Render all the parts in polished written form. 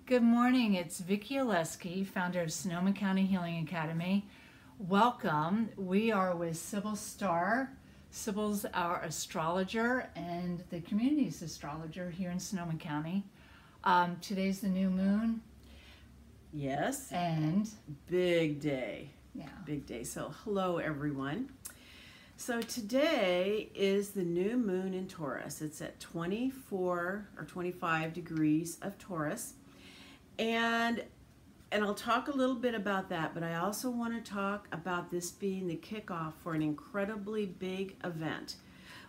Good morning, it's Vicki Oleski, founder of Sonoma County Healing Academy. Welcome. We are with Sybil Starr. Sybil's our astrologer and the community's astrologer here in Sonoma County. Today's the new moon. Yes. And big day. Yeah. Big day. So hello everyone. So today is the new moon in Taurus. It's at 24 or 25 degrees of Taurus. And I'll talk a little bit about that, but I also want to talk about this being the kickoff for an incredibly big event,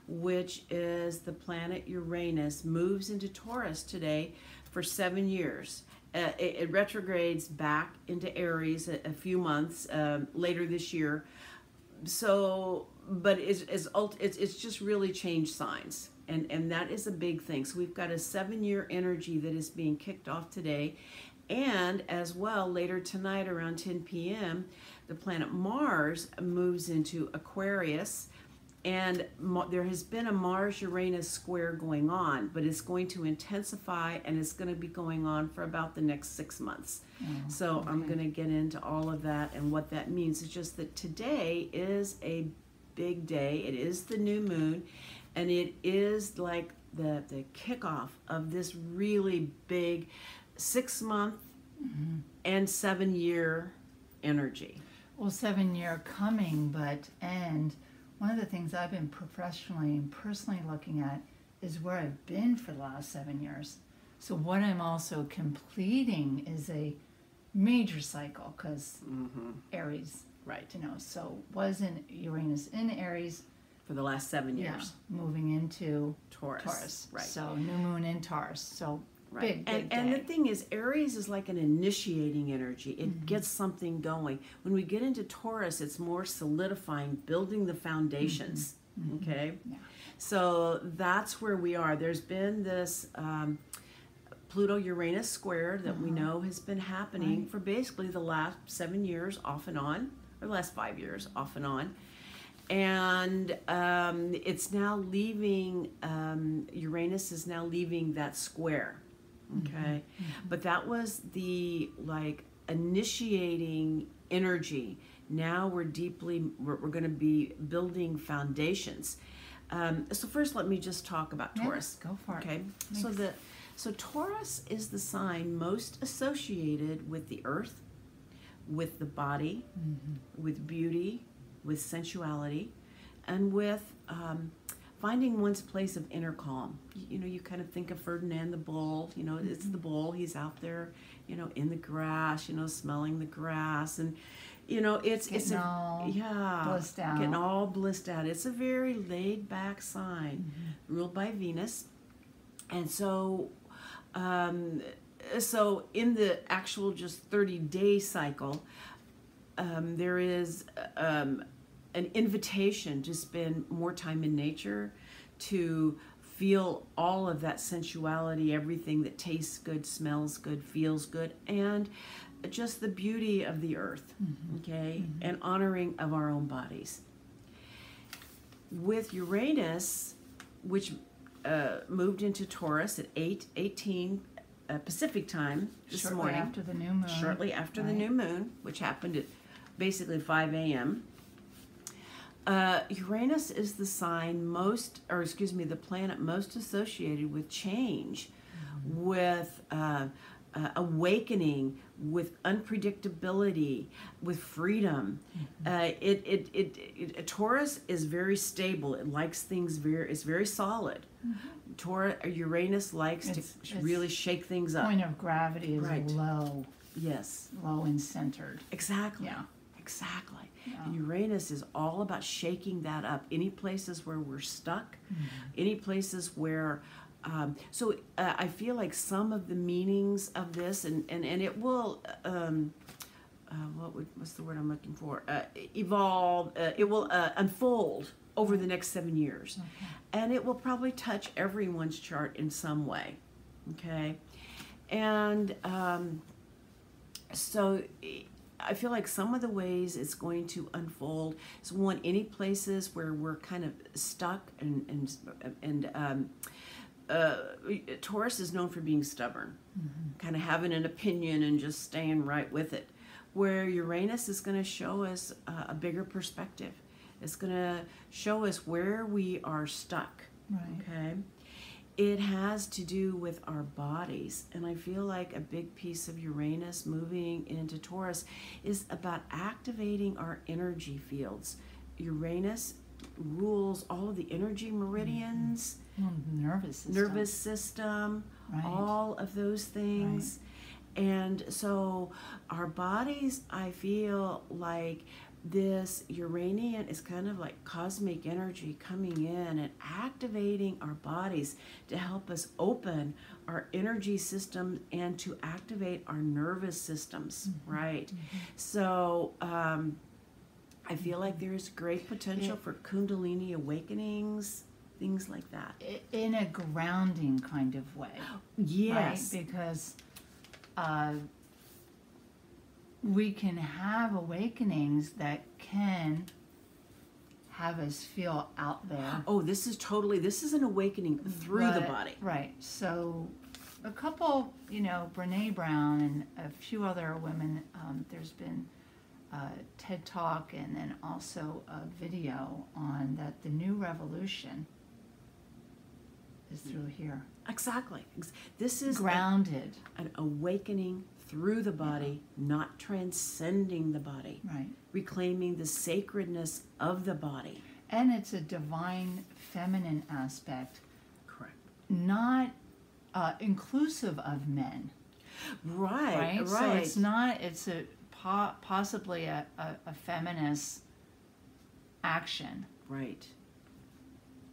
which is the planet Uranus moves into Taurus today for 7 years. It retrogrades back into Aries a few months later this year. So, but it's just really changed signs. And that is a big thing. So we've got a 7-year energy that is being kicked off today. And as well, later tonight around 10 p.m., the planet Mars moves into Aquarius. And there has been a Mars-Uranus square going on, but it's going to intensify, and it's going to be going on for about the next 6 months. So okay. I'm going to get into all of that and what that means. It's just that today is a big day. It is the new moon. And it is like the kickoff of this really big 6-month and 7-year energy. Well, 7-year coming, and one of the things I've been professionally and personally looking at is where I've been for the last 7 years. So what I'm also completing is a major cycle, because Aries, right? So was in Uranus in Aries for the last 7 years. Yeah, moving into Taurus. Right. So new moon in Taurus. So right. Big and day. The thing is, Aries is like an initiating energy. It gets something going. When we get into Taurus, it's more solidifying, building the foundations. Okay? Yeah. So that's where we are. There's been this Pluto-Uranus square that we know has been happening for basically the last 7 years off and on, or the last 5 years off and on. And it's now leaving, Uranus is now leaving that square, okay? But that was the, initiating energy. Now we're going to be building foundations. So first, let me just talk about Taurus. Go for it. Okay, so Taurus is the sign most associated with the earth, with the body, with beauty, with sensuality, and with finding one's place of inner calm. You kind of think of Ferdinand the Bull. It's the bull. He's out there, in the grass, smelling the grass, and it's getting all blissed out. It's a very laid back sign, ruled by Venus, and so in the actual just 30-day cycle, there is an invitation to spend more time in nature, to feel all of that sensuality, everything that tastes good, smells good, feels good, and just the beauty of the earth, okay, and honoring of our own bodies. With Uranus, which moved into Taurus at 8:18 Pacific time this morning. Shortly after the new moon. Shortly after the new moon, which happened at basically 5 a.m. Uranus is the the planet most associated with change, with awakening, with unpredictability, with freedom. Taurus is very stable. It likes things it's very solid. Uranus likes to really shake things up. Point of gravity is low. Yes. Low and centered. Exactly. Yeah. Exactly. Yeah. And Uranus is all about shaking that up. Any places where we're stuck, any places where I feel like some of the meanings of this, and it will, what's the word I'm looking for? Evolve. It will unfold over the next 7 years, and it will probably touch everyone's chart in some way. Okay, and so I feel like some of the ways it's going to unfold is one, any places where we're kind of stuck and Taurus is known for being stubborn. kind of having an opinion and just staying right with it. Where Uranus is going to show us a bigger perspective. It's going to show us where we are stuck. Right. Okay. It has to do with our bodies, and I feel like a big piece of Uranus moving into Taurus is about activating our energy fields. Uranus rules all of the energy meridians, nervous system, right. all of those things. Right. And so our bodies, I feel like this Uranian is kind of like cosmic energy coming in and activating our bodies to help us open our energy system and to activate our nervous systems, right? So I feel like there's great potential for Kundalini awakenings, things like that. In a grounding kind of way. Yes. Right? Because we can have awakenings that can have us feel out there. Oh, this is an awakening through the body. Right. So a couple, Brene Brown and a few other women, there's been a TED Talk and then also a video on that the new revolution is through here. Exactly. This is grounded. An awakening through the body, not transcending the body. Right. Reclaiming the sacredness of the body. And it's a divine feminine aspect. Correct. Not inclusive of men. Right. So it's not, it's a possibly a feminist action. Right.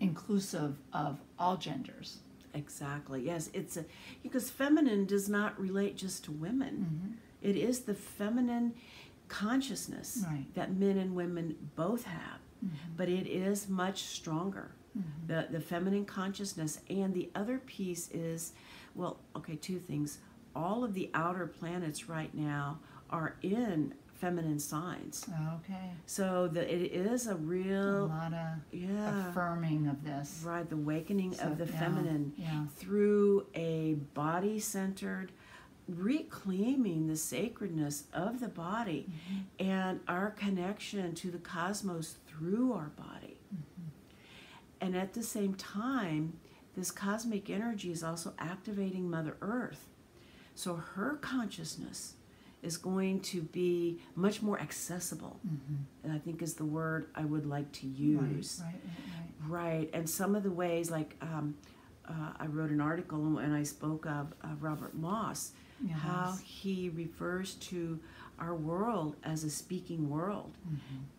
Inclusive of all genders. Exactly. Yes, because feminine does not relate just to women. It is the feminine consciousness that men and women both have, but it is much stronger. The feminine consciousness, and the other piece is, two things. All of the outer planets right now are in feminine signs. Okay. So it is a real... A lot of affirming of this. Right, the awakening of the feminine through a body-centered, reclaiming the sacredness of the body and our connection to the cosmos through our body. And at the same time, this cosmic energy is also activating Mother Earth. So her consciousness is going to be much more accessible, and I think is the word I would like to use. Right. And some of the ways, like I wrote an article and I spoke of Robert Moss, how he refers to our world as a speaking world.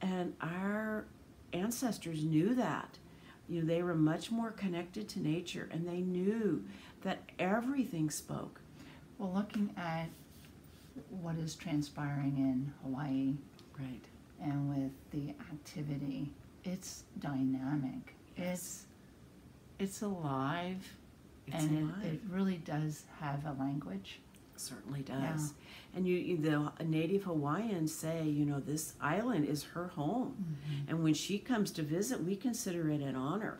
And our ancestors knew that. They were much more connected to nature, and they knew that everything spoke. Well, looking at what is transpiring in Hawaii, right, and with the activity, it's dynamic. Yes. It's alive, it really does have a language. It certainly does. And the native Hawaiians say, this island is her home, and when she comes to visit, we consider it an honor.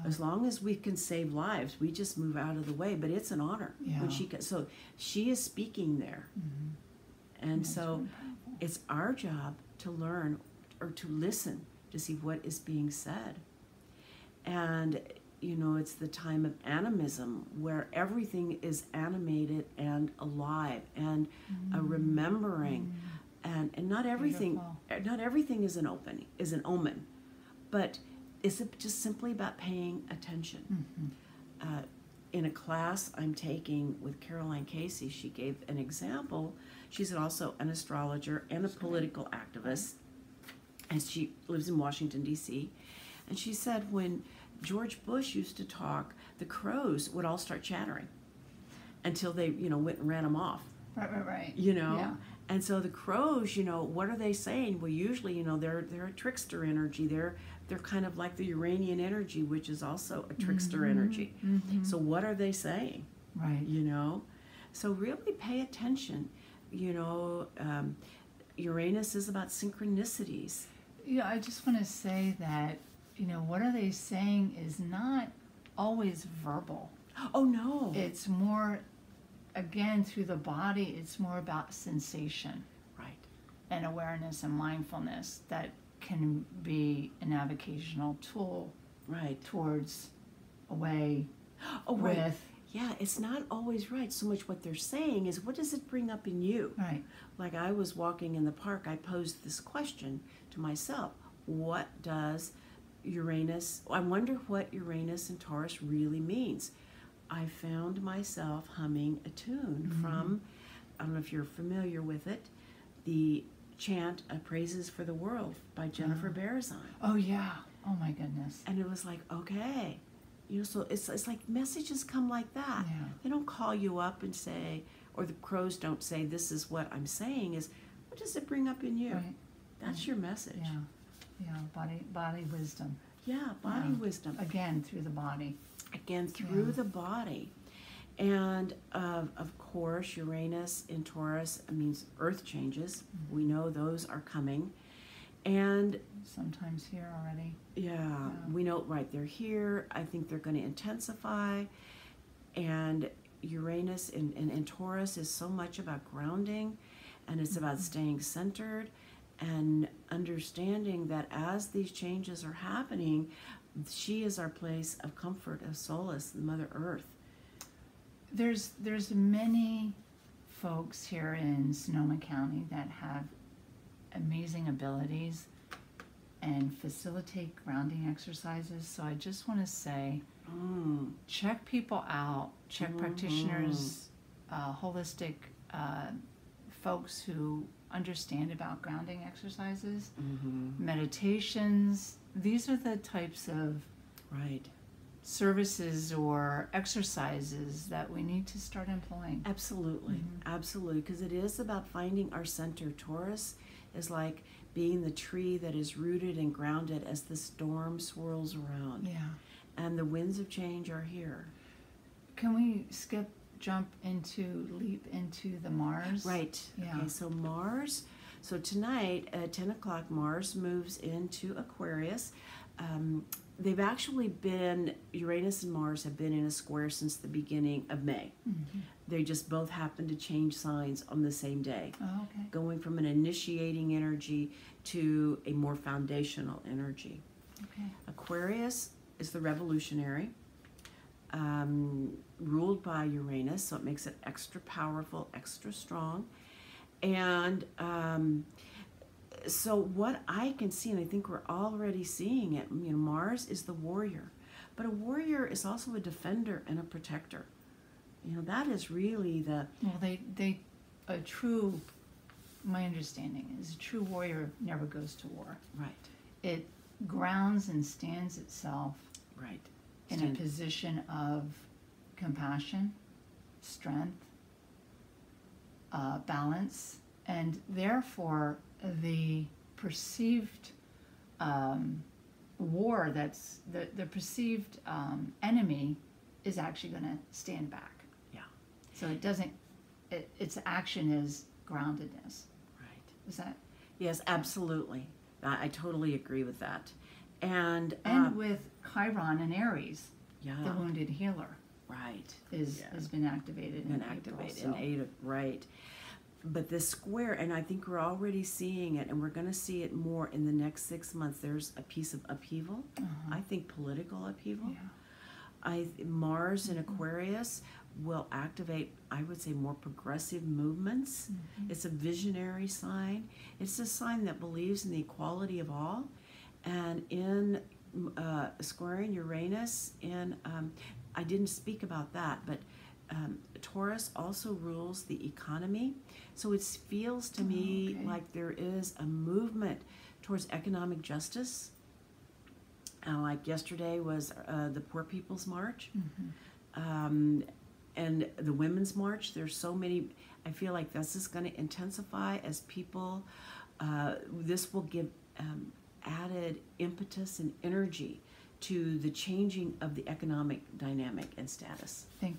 As long as we can save lives, we just move out of the way. But it's an honor when so she is speaking there, and so it's our job to learn or to listen to see what is being said. And it's the time of animism, where everything is animated and alive and remembering, and not everything is an omen, but it's just simply about paying attention. In a class I'm taking with Caroline Casey, she gave an example. She's also an astrologer and a political activist, and she lives in Washington, D.C., and she said when George Bush used to talk, the crows would all start chattering until they, went and ran them off. Right. And so the crows, what are they saying? Well, usually, they're a trickster energy. They're kind of like the Uranian energy, which is also a trickster energy. So what are they saying? Right. So really pay attention. Uranus is about synchronicities. I just want to say that, what are they saying is not always verbal. Oh, no. It's more again, through the body, it's more about sensation Right. and awareness and mindfulness that can be a navigational tool Right. towards a way Oh, right. with, Yeah, it's not always right. So much what they're saying is, what does it bring up in you? right, Like I was walking in the park, I posed this question to myself. What does Uranus, I wonder what Uranus and Taurus really means. I found myself humming a tune from, I don't know if you're familiar with it, the chant Praises for the World by Jennifer Barazon. oh yeah, oh my goodness. And it was like, okay. So it's like messages come like that. Yeah. They don't call you up and say, or the crows don't say, this is what I'm saying, is what does it bring up in you? Right. That's your message. Yeah, body wisdom. Yeah, body wisdom. Again, through the body. Again, through the body. And of course, Uranus in Taurus means earth changes. We know those are coming. And Sometimes here already. yeah, we know, right, they're here. I think they're going to intensify. And Uranus in Taurus is so much about grounding, and it's about staying centered and understanding that as these changes are happening, she is our place of comfort, of solace, Mother Earth. There's many folks here in Sonoma County that have amazing abilities and facilitate grounding exercises. So I just want to say, check people out, check practitioners, holistic folks who understand about grounding exercises, meditations. These are the types of Right. services or exercises that we need to start employing. Absolutely. Absolutely. Because it is about finding our center. Taurus is like being the tree that is rooted and grounded as the storm swirls around. Yeah. And the winds of change are here. Can we leap into the Mars? Right. Yeah. Okay, so Mars. So tonight at 10 o'clock, Mars moves into Aquarius. They've actually been, Uranus and Mars have been in a square since the beginning of May. They just both happen to change signs on the same day, Oh, okay. going from an initiating energy to a more foundational energy. Okay. Aquarius is the revolutionary, ruled by Uranus, so it makes it extra powerful, extra strong. And so what I can see, and I think we're already seeing it, Mars is the warrior. But a warrior is also a defender and a protector. That is really the... Well, my understanding is a true warrior never goes to war. Right. It grounds and stands itself Right. in a position of compassion, strength, balance, and therefore the perceived war that's the perceived enemy is actually going to stand back. Yeah. So it doesn't. Its action is groundedness. Right. Is that? Yes, absolutely. I totally agree with that. And with Chiron and Aries, yeah, the wounded healer right, has been activated. Right. But this square, and I think we're already seeing it, and we're going to see it more in the next 6 months. There's a piece of upheaval. I think political upheaval. Yeah. Mars in Aquarius will activate, I would say, more progressive movements. It's a visionary sign. It's a sign that believes in the equality of all. And in squaring Uranus, I didn't speak about that, but Taurus also rules the economy. So it feels to me like there is a movement towards economic justice. Like yesterday was the Poor People's March. And the Women's March. There's so many. I feel like this is going to intensify as people, this will give added impetus and energy to the changing of the economic dynamic and status. Thank